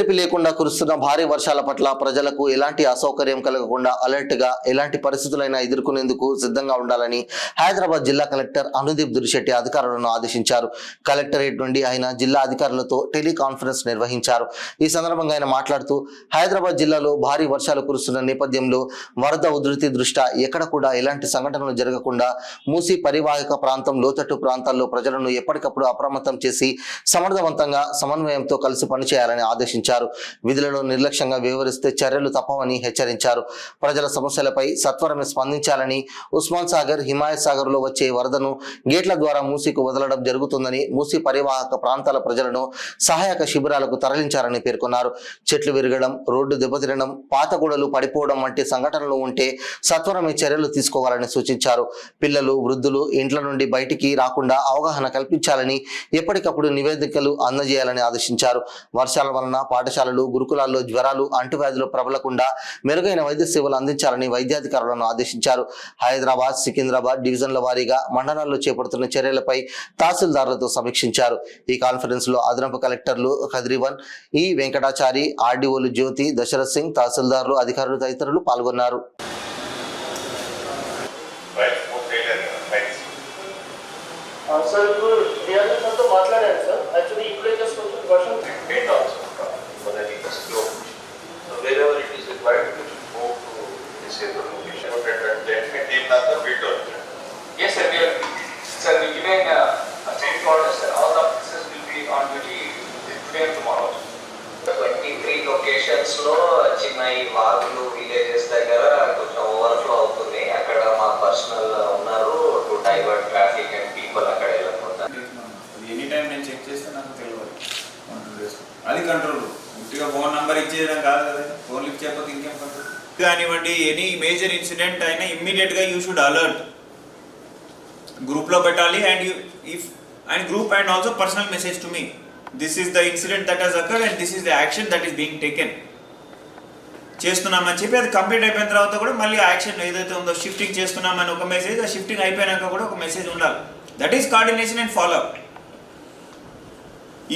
ఎడతెరిపి లేకుండా కురుస్తున్న భారీ వర్షాల పట్ల ప్రజలకు ఎలాంటి అసౌకర్యం కలగకుండా అలర్ట్ గా ఎలాంటి పరిస్థితులైనా ఎదుర్కొనేందుకు సిద్ధంగా ఉండాలని హైదరాబాద్ జిల్లా కలెక్టర్ అనుదీప్ దురిశెట్టి అధికారులను ఆదేశించారు. కలెక్టరేట్ నుండి ఆయన జిల్లా అధికారులతో టెలికాన్ఫరెన్స్ నిర్వహించారు. ఈ సందర్భంగా ఆయన మాట్లాడుతూ హైదరాబాద్ జిల్లాలో భారీ వర్షాలు కురుస్తున్న నేపథ్యంలో వరద ఉధృతి దృష్ట్యా ఎక్కడ కూడా ఎలాంటి సంఘటనలు జరగకుండా మూసీ పరివాహక ప్రాంతం లోతట్టు ప్రాంతాల్లో ప్రజలను ఎప్పటికప్పుడు అప్రమత్తం చేసి సమర్థవంతంగా సమన్వయంతో కలిసి పనిచేయాలని ఆదేశించారు. విధులలో నిర్లక్ష్యంగా వ్యవహరిస్తే చర్యలు తప్పవని హెచ్చరించారు. ప్రజల సమస్యలపై సత్వరమే స్పందించాలని, ఉస్మాన్ సాగర్, హిమాయత్ సాగర్ లో వచ్చే వరదను గేట్ల ద్వారా మూసీకు వదలడం జరుగుతుందని, మూసీ పరివాహక ప్రాంతాల ప్రజలను సహాయక శిబిరాలకు తరలించారని పేర్కొన్నారు. చెట్లు విరగడం, రోడ్డు దెబ్బతినడం, పాతగూడలు పడిపోవడం వంటి సంఘటనలు ఉంటే సత్వరమే చర్యలు తీసుకోవాలని సూచించారు. పిల్లలు, వృద్ధులు ఇంట్ల నుండి బయటికి రాకుండా అవగాహన కల్పించాలని, ఎప్పటికప్పుడు నివేదికలు అందజేయాలని ఆదేశించారు. వర్షాల వలన పాఠశాలలు, గురుకులాల్లో జ్వరాలు, అంటువ్యాధులు ప్రబలకుండా మెరుగైన వైద్య సేవలు అందించాలని వైద్యాధికారులను ఆదేశించారు. హైదరాబాద్, సికింద్రాబాద్ డివిజన్ల వారీగా మండలాల్లో చేపడుతున్న చర్యలపై తహసీల్దార్లతో సమీక్షించారు. ఈ కాన్ఫరెన్స్ లో అదనపు కలెక్టర్లు ఖద్రీవన్, ఈ వెంకటాచారి, ఆర్డీఓలు జ్యోతి, దశరథ్ సింగ్, తహసీల్దార్లు, అధికారులు తదితరులు పాల్గొన్నారు. సార్ ఇప్పుడు డిఆర్ఎస్తో మాట్లాడారు సార్. యాక్చువల్లీ ఇప్పుడే జస్ట్ కొంచెం వర్షం wherever it is required to move to disabled location and definitely team not the filter. Yes sir, we given a state order sir. All the officers will be on duty today and tomorrow. 23 locations లో చిన్న ఈ వాగులు villages దగ్గర కొంచెం overflow అవుతుంది. అక్కడ మా personal ఉన్నారు to divert traffic and people అక్కడ వెళ్ళకుండా. ఎనీ టైం నేను చెక్ చేస్తే నాకు తెలియదు. అది కంట్రోల్ ఉట్టిగా ఫోన్ నెంబర్ ఇచ్చేయడం కాదు కదా. ఫోన్ లిఫ్ట్ చేయకపోతే ఇంకేం కంట్రోల్ కానివ్వండి. ఎనీ మేజర్ ఇన్సిడెంట్ అయినా ఇమ్మీడియట్గా యూ షుడ్ అలర్ట్, గ్రూప్లో పెట్టాలి. And group and also personal message to me, this is the incident that has occurred and this is the action that is being taken చేస్తున్నామని చెప్పి అది complete అయిపోయిన తర్వాత కూడా మళ్ళీ యాక్షన్ ఏదైతే ఉందో షిఫ్టింగ్ చేస్తున్నామని ఒక మెసేజ్, ఆ షిఫ్టింగ్ అయిపోయినాక కూడా ఒక మెసేజ్ ఉండాలి. That is coordination and follow up.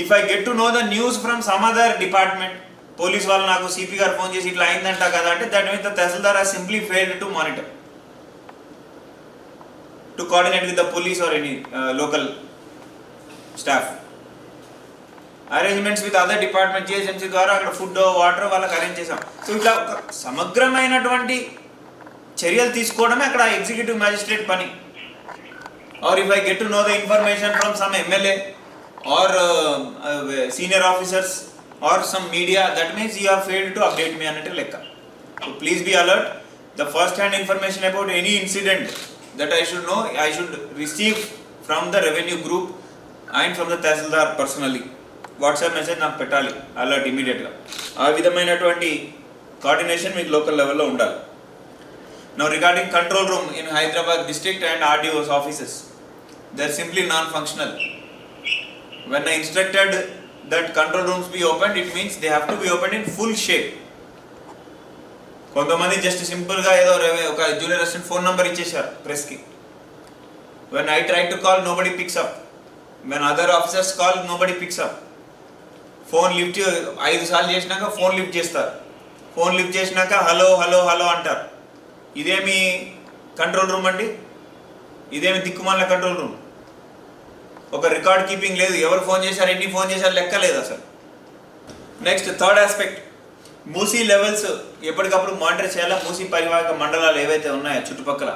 If I get to know the news from some other department, police వాళ్ళు నాకు సిపి గారు ఫోన్ చేసి ఇట్లా అయిందంట కదా అంటే that means the tahsildar has simply failed to monitor, to coordinate with the police or any local staff. Arrangements with other department GHMC ద్వారా అక్కడ ఫుడ్, వాటర్ వాళ్ళకి అరేంజ్ చేసాం. సో ఇట్లా ఒక సమగ్రమైనటువంటి చర్యలు తీసుకోవడమే అక్కడ ఎగ్జిక్యూటివ్ మ్యాజిస్ట్రేట్ పని. Or if I get to know the information from some MLA or senior officers or some media, that means you have failed to update me అన్నట్టు లెక్క. So please be alert. The first hand information about any incident that I should know, I should receive from the revenue group and from the tahsildar personally. WhatsApp message నాకు పెట్టాలి alert ఇమీడియట్గా. ఆ విధమైనటువంటి coordination మీకు local లెవెల్లో ఉండాలి. Now regarding control room in Hyderabad district and RDOs offices, they are simply non functional. When I instructed that control rooms be opened, it means they have to be opened in full shape. కొంతమంది just సింపుల్గా ఏదో ఒక junior assistant phone number ఇచ్చేసారు ప్రెస్కి. When I try to call, nobody picks up. When other officers call, nobody picks up. Phone lift 5 సార్లు చేసినాక phone lift చేస్తారు. Phone lift చేసినాక హలో హలో హలో అంటారు. ఇదేమి కంట్రోల్ రూమ్ అండి? ఇదేమి దిక్కుమాల కంట్రోల్ రూమ్? ఒక రికార్డ్ కీపింగ్ లేదు, ఎవరు ఫోన్ చేశారు, ఎన్ని ఫోన్ చేశారు లెక్క లేదు అసలు. Next third aspect, Musi levels ఎప్పటికప్పుడు మానిటర్ చేయాలా. మూసీ పరివాహక మండలాలు ఏవైతే ఉన్నాయో చుట్టుపక్కల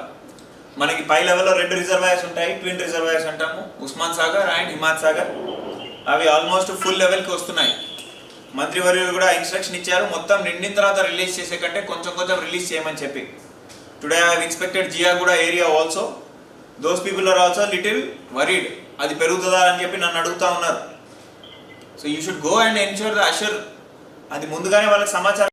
మనకి పై లెవెల్లో 2 రిజర్వాయర్స్ ఉంటాయి, ట్విన్ రిజర్వాయర్స్ అంటాము, ఉస్మాన్ సాగర్ అండ్ హిమాయత్ సాగర్. అవి ఆల్మోస్ట్ ఫుల్ లెవెల్కి వస్తున్నాయి. మంత్రివర్యులు కూడా ఇన్స్ట్రక్షన్ ఇచ్చారు, మొత్తం నిండిన తర్వాత రిలీజ్ చేసే కంటే కొంచెం కొంచెం రిలీజ్ చేయమని చెప్పి. Today I have inspected Jiyaguda area also. Those people are also little worried, అది పెరుగుతుందా అని చెప్పి నన్ను అడుగుతూ ఉన్నారు. So you should go and ensure the assure, అది ముందుగానే వాళ్ళకి సమాచారం